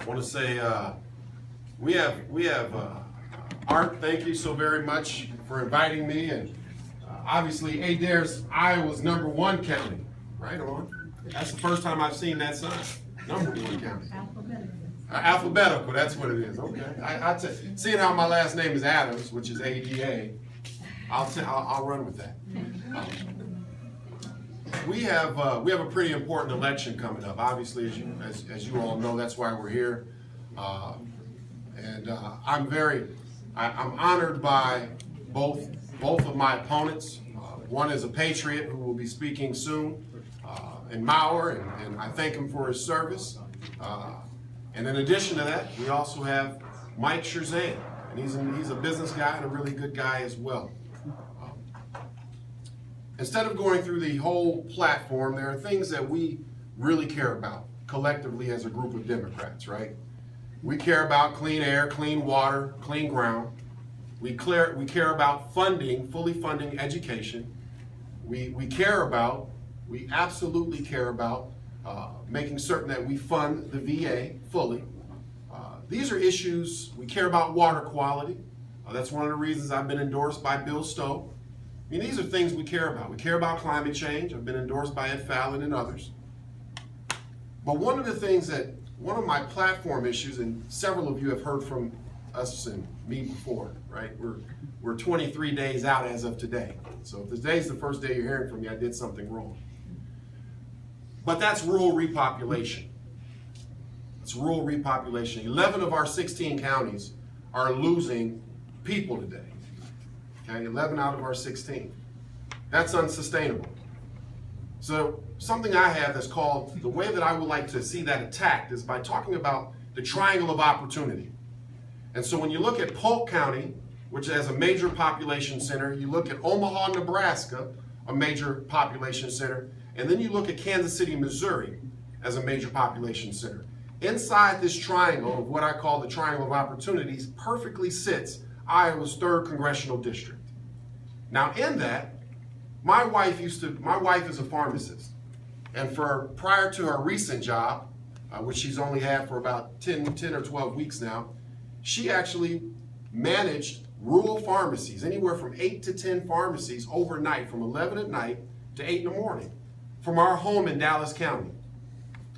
want to say we have Art. Thank you so very much for inviting me, and obviously Adair's Iowa's #1 county. Right on. That's the first time I've seen that sign. #1 county. Alphabetical. That's what it is. Okay. Seeing how my last name is Adams, which is ADA, I'll run with that. We have a pretty important election coming up. Obviously, as you all know, that's why we're here. I'm honored by both of my opponents. One is a patriot who will be speaking soon in Mauer, and I thank him for his service. And in addition to that, we also have Mike Scherzan, and he's a business guy and a really good guy as well. Instead of going through the whole platform, there are things that we really care about collectively as a group of Democrats, right? We care about clean air, clean water, clean ground. We care about fully funding education. We absolutely care about making certain that we fund the VA fully. These are issues. We care about water quality. That's one of the reasons I've been endorsed by Bill Stowe. I mean, these are things we care about. We care about climate change. I've been endorsed by Ed Fallon and others. But one of my platform issues, and several of you have heard from us and me before, right? We're 23 days out as of today. So if today's the first day you're hearing from me, I did something wrong. But that's rural repopulation. It's rural repopulation. 11 of our 16 counties are losing people today. Okay, 11 out of our 16. That's unsustainable. So something I have that's called, the way that I would like to see that attacked is by talking about the triangle of opportunity. And so when you look at Polk County, which has a major population center, you look at Omaha, Nebraska, a major population center, and then you look at Kansas City, Missouri as a major population center. Inside this triangle of what I call the triangle of opportunities perfectly sits Iowa's 3rd congressional district. Now in that, my wife is a pharmacist, and prior to her recent job, which she's only had for about 10 or 12 weeks now, she actually managed rural pharmacies, anywhere from 8 to 10 pharmacies overnight, from 11 at night to 8 in the morning, from our home in Dallas County.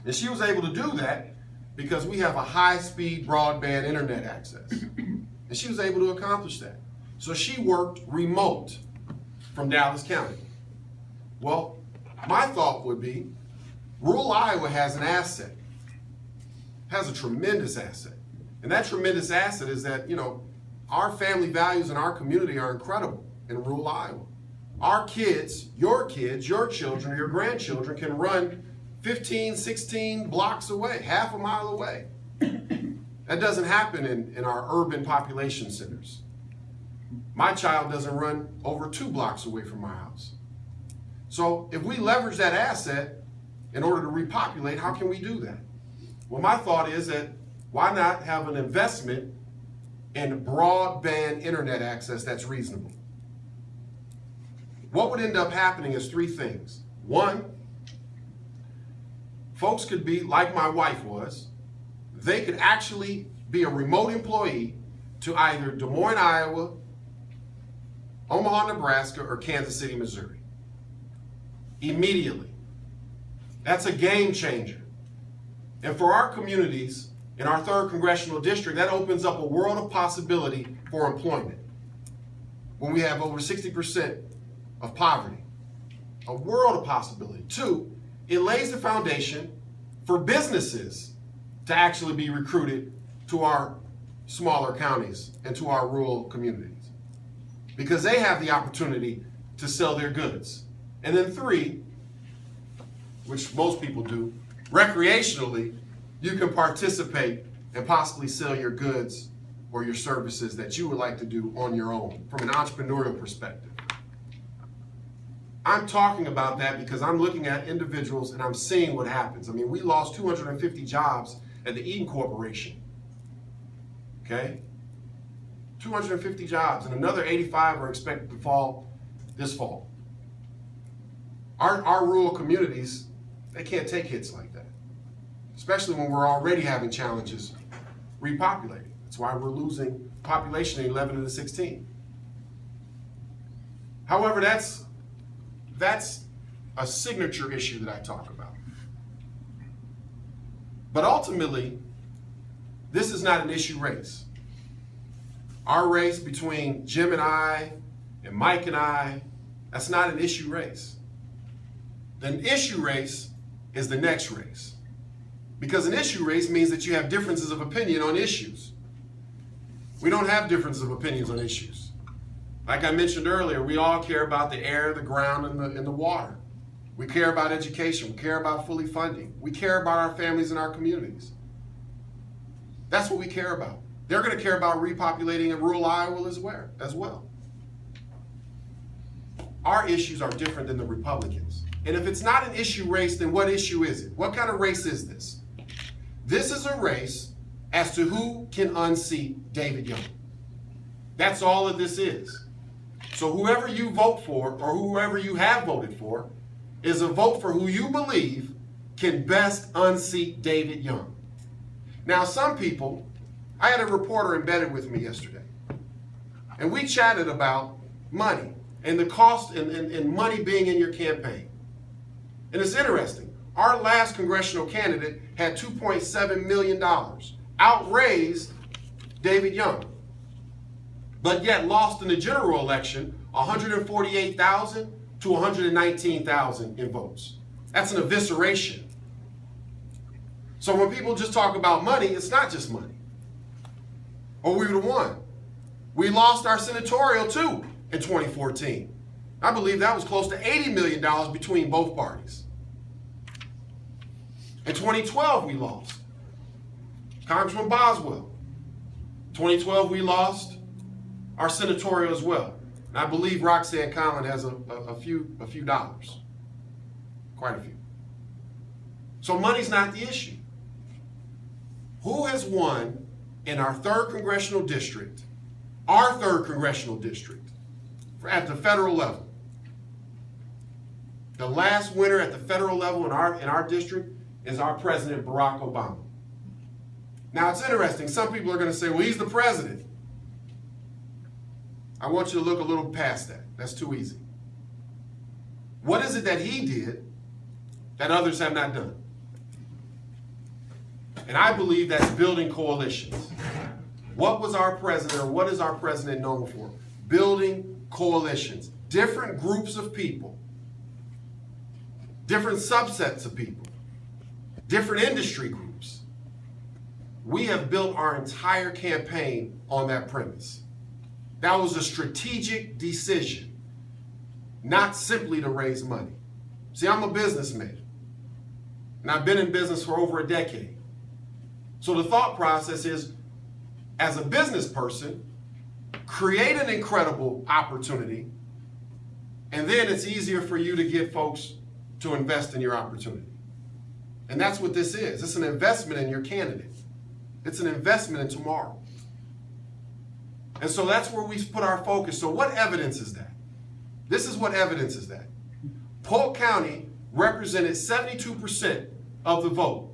And she was able to do that because we have a high-speed broadband internet access. And she was able to accomplish that. So she worked remote from Dallas County. Well, my thought would be, rural Iowa has an asset, has a tremendous asset. And that tremendous asset is that, our family values in our community are incredible in rural Iowa. Our kids, your children, your grandchildren can run 15, 16 blocks away, half a mile away. That doesn't happen in our urban population centers. My child doesn't run over 2 blocks away from my house. So if we leverage that asset in order to repopulate, how can we do that? Well, my thought is that why not have an investment in broadband internet access that's reasonable? What would end up happening is 3 things. 1, folks could be like my wife was. They could actually be a remote employee to either Des Moines, Iowa, Omaha, Nebraska, or Kansas City, Missouri. Immediately. That's a game changer. And for our communities in our 3rd congressional district, that opens up a world of possibility for employment. When we have over 60% of poverty, a world of possibility. 2, it lays the foundation for businesses to actually be recruited to our smaller counties and to our rural communities, because they have the opportunity to sell their goods. And then 3, which most people do, recreationally, you can participate and possibly sell your goods or your services that you would like to do on your own from an entrepreneurial perspective. I'm talking about that because I'm looking at individuals and I'm seeing what happens. I mean, we lost 250 jobs at the Eaton Corporation. Okay? 250 jobs, and another 85 are expected to fall this fall. Our rural communities, they can't take hits like that. especially when we're already having challenges repopulating. That's why we're losing population in 11 of the 16. However, that's a signature issue that I talk about. But ultimately, this is not an issue race. Our race between Jim and I, and Mike and I, that's not an issue race. The issue race is the next race. Because an issue race means that you have differences of opinion on issues. We don't have differences of opinions on issues. Like I mentioned earlier, we all care about the air, the ground, and the water. We care about education. We care about fully funding. We care about our families and our communities. That's what we care about. They're going to care about repopulating in rural Iowa as well. Our issues are different than the Republicans. And if it's not an issue race, then what issue is it? What kind of race is this? This is a race as to who can unseat David Young. That's all that this is. So whoever you vote for, or whoever you have voted for, is a vote for who you believe can best unseat David Young. Now, some people, I had a reporter embedded with me yesterday, and we chatted about money and the cost and money being in your campaign. And it's interesting. Our last congressional candidate had $2.7 million, outraised David Young, but yet lost in the general election 148,000 to 119,000 in votes. That's an evisceration. So when people just talk about money, it's not just money. Or we would have won. We lost our senatorial too in 2014. I believe that was close to $80 million between both parties. In 2012, we lost Congressman Boswell. 2012, we lost our senatorial as well. And I believe Roxanne Conlon has a few dollars, quite a few. So money's not the issue. Who has won in our 3rd congressional district, at the federal level? The last winner at the federal level in our district is our president, Barack Obama. Now it's interesting. Some people are going to say, well, he's the president. I want you to look a little past that. That's too easy. What is it that he did that others have not done? And I believe that's building coalitions. What was our president, or what is our president known for? Building coalitions. Different groups of people. Different subsets of people. Different industry groups. We have built our entire campaign on that premise. That was a strategic decision, not simply to raise money. See, I'm a businessman, and I've been in business for over a decade. So the thought process is, as a business person, create an incredible opportunity, and then it's easier for you to get folks to invest in your opportunity. And that's what this is. It's an investment in your candidate. It's an investment in tomorrow. And so that's where we put our focus. So what evidence is that? This is what evidence is that. Polk County represented 72% of the vote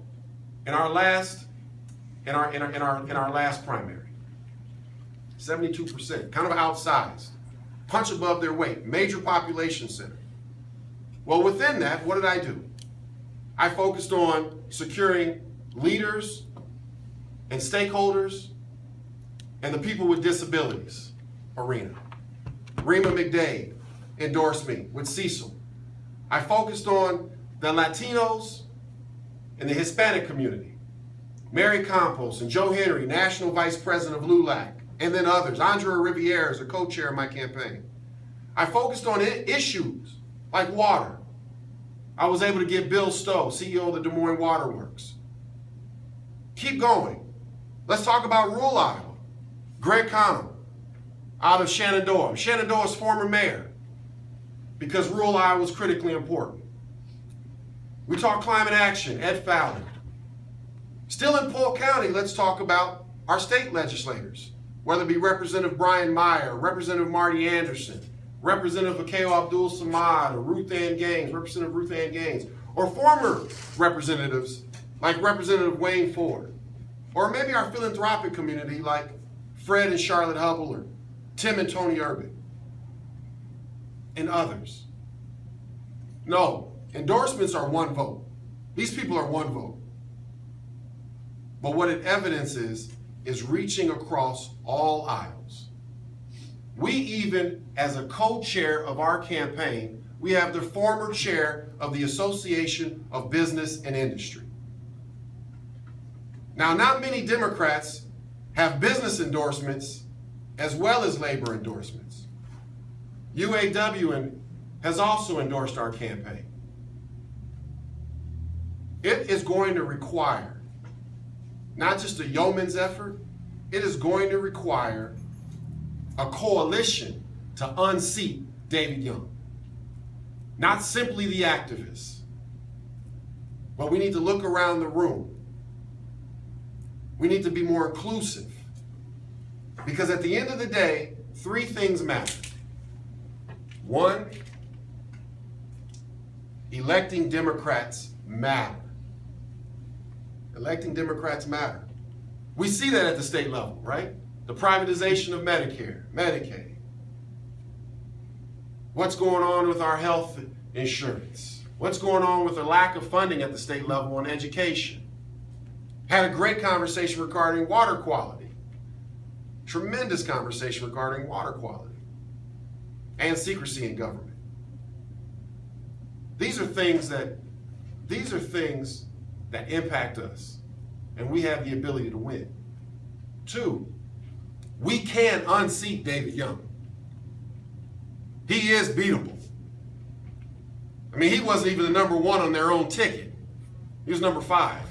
in our last primary. 72%, kind of outsized, punch above their weight, major population center. Well, within that, what did I do? I focused on securing leaders and stakeholders and the people with disabilities arena. Rima McDade endorsed me with Cecil. I focused on the Latinos and the Hispanic community. Mary Campos and Joe Henry, National Vice President of LULAC, and then others. Andrea Riviere is a co-chair of my campaign. I focused on issues like water. I was able to get Bill Stowe, CEO of the Des Moines Water Works. Keep going. Let's talk about rural Iowa. Greg Connell, out of Shenandoah. Shenandoah's former mayor, because rural Iowa is critically important. We talk climate action, Ed Fowler. Still in Polk County, let's talk about our state legislators, whether it be Representative Brian Meyer, Representative Marty Anderson, Representative Akeo Abdul Samad, or Ruth Ann Gaines, Representative Ruth Ann Gaines, or former representatives like Representative Wayne Ford, or maybe our philanthropic community like Fred and Charlotte Hubble, or Tim and Tony Urban, and others. No, endorsements are one vote. These people are one vote. But what it evidences is reaching across all aisles. We even, as a co-chair of our campaign, we have the former chair of the Association of Business and Industry. Now, not many Democrats have business endorsements as well as labor endorsements. UAW has also endorsed our campaign. It is going to require not just a yeoman's effort, it is going to require a coalition to unseat David Young. Not simply the activists, but we need to look around the room. We need to be more inclusive. Because at the end of the day, three things matter. One, electing Democrats matter. Electing Democrats matter. We see that at the state level, right? The privatization of Medicare, Medicaid. What's going on with our health insurance? What's going on with the lack of funding at the state level on education? Had a great conversation regarding water quality. Tremendous conversation regarding water quality and secrecy in government. These are things that impact us, and we have the ability to win. Two, we can unseat David Young. He is beatable. I mean, he wasn't even the number one on their own ticket. He was number 5.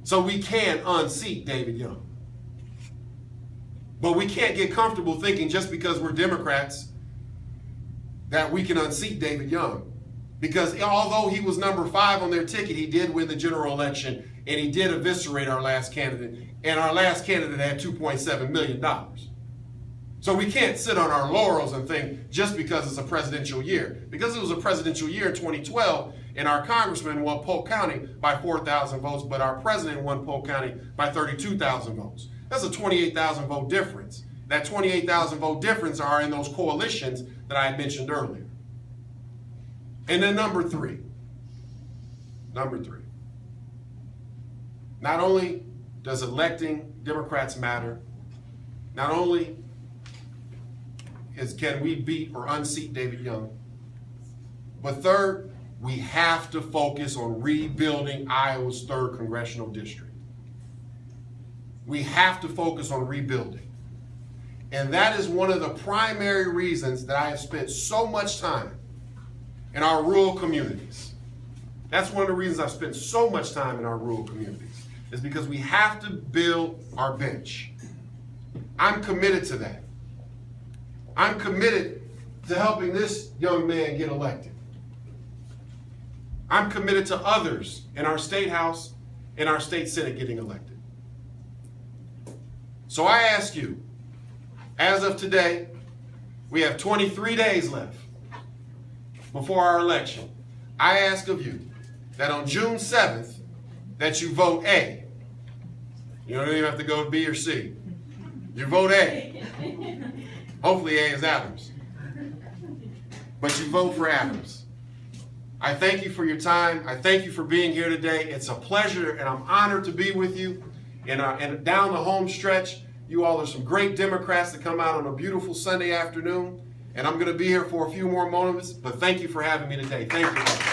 So we can unseat David Young. But we can't get comfortable thinking just because we're Democrats that we can unseat David Young. Because although he was number 5 on their ticket, he did win the general election, and he did eviscerate our last candidate, and our last candidate had $2.7 million. So we can't sit on our laurels and think just because it's a presidential year. Because it was a presidential year in 2012, and our congressman won Polk County by 4,000 votes, but our president won Polk County by 32,000 votes. That's a 28,000 vote difference. That 28,000 vote difference are in those coalitions that I had mentioned earlier. And then number three, not only does electing Democrats matter, not only can we beat or unseat David Young, but third, we have to focus on rebuilding Iowa's 3rd congressional district. We have to focus on rebuilding. And that is one of the primary reasons that I have spent so much time in our rural communities. That's one of the reasons I've spent so much time in our rural communities, is because we have to build our bench. I'm committed to that. I'm committed to helping this young man get elected. I'm committed to others in our state house and our state senate getting elected. So I ask you, as of today, we have 23 days left before our election. I ask of you that on June 7th, that you vote A. You don't even have to go B or C. You vote A. Hopefully A is Adams. But you vote for Adams. I thank you for your time. I thank you for being here today. It's a pleasure, and I'm honored to be with you. And down the home stretch, you all are some great Democrats that come out on a beautiful Sunday afternoon. And I'm going to be here for a few more moments, but thank you for having me today. Thank you.